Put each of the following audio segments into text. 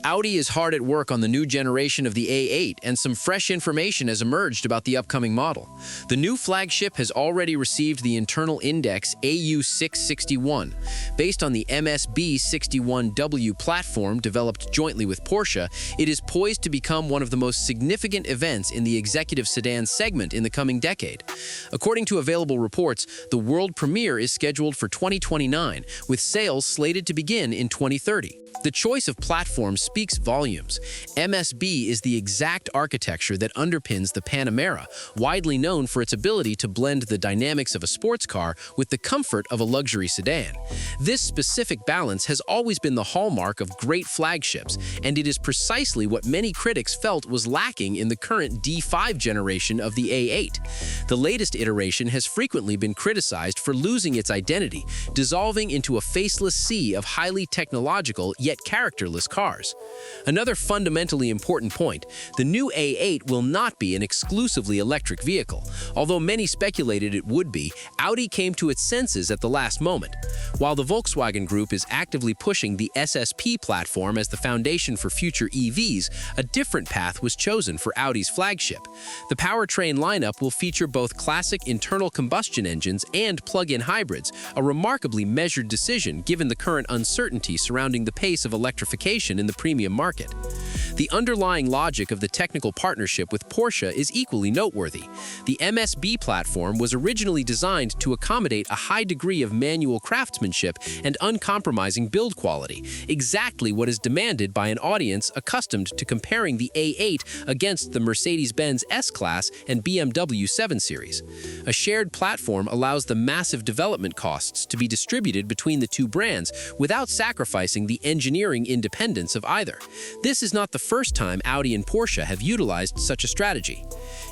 Audi is hard at work on the new generation of the A8, and some fresh information has emerged about the upcoming model. The new flagship has already received the internal index AU661. Based on the MSB61W platform developed jointly with Porsche, it is poised to become one of the most significant events in the executive sedan segment in the coming decade. According to available reports, the world premiere is scheduled for 2029, with sales slated to begin in 2030. The choice of platform speaks volumes. MSB is the exact architecture that underpins the Panamera, widely known for its ability to blend the dynamics of a sports car with the comfort of a luxury sedan. This specific balance has always been the hallmark of great flagships, and it is precisely what many critics felt was lacking in the current D5 generation of the A8. The latest iteration has frequently been criticized for losing its identity, dissolving into a faceless sea of highly technological yet characterless cars. Another fundamentally important point, the new A8 will not be an exclusively electric vehicle. Although many speculated it would be, Audi came to its senses at the last moment. While the Volkswagen Group is actively pushing the SSP platform as the foundation for future EVs, a different path was chosen for Audi's flagship. The Powertrain lineup will feature both classic internal combustion engines and plug-in hybrids, a remarkably measured decision given the current uncertainty surrounding the pace of electrification in the premium market. The underlying logic of the technical partnership with Porsche is equally noteworthy. The MSB platform was originally designed to accommodate a high degree of manual craftsmanship and uncompromising build quality, exactly what is demanded by an audience accustomed to comparing the A8 against the Mercedes-Benz S-Class and BMW 7 Series. A shared platform allows the massive development costs to be distributed between the two brands without sacrificing the engineering independence of either. This is not the first time Audi and Porsche have utilized such a strategy.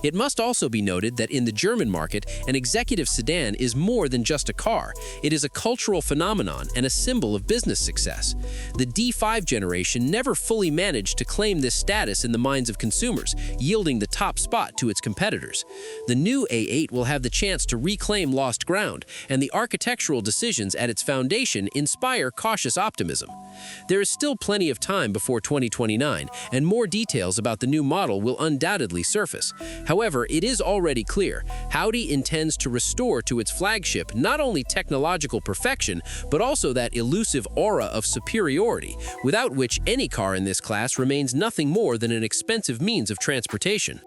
It must also be noted that in the German market, an executive sedan is more than just a car. It is a cultural phenomenon and a symbol of business success. The D5 generation never fully managed to claim this status in the minds of consumers, yielding the top spot to its competitors. The new A8 will have the chance to reclaim lost ground, and the architectural decisions at its foundation inspire cautious optimism. There is still plenty of time before 2029, and more details about the new model will undoubtedly surface. However, it is already clear, Audi intends to restore to its flagship not only technological perfection, but also that elusive aura of superiority, without which any car in this class remains nothing more than an expensive means of transportation.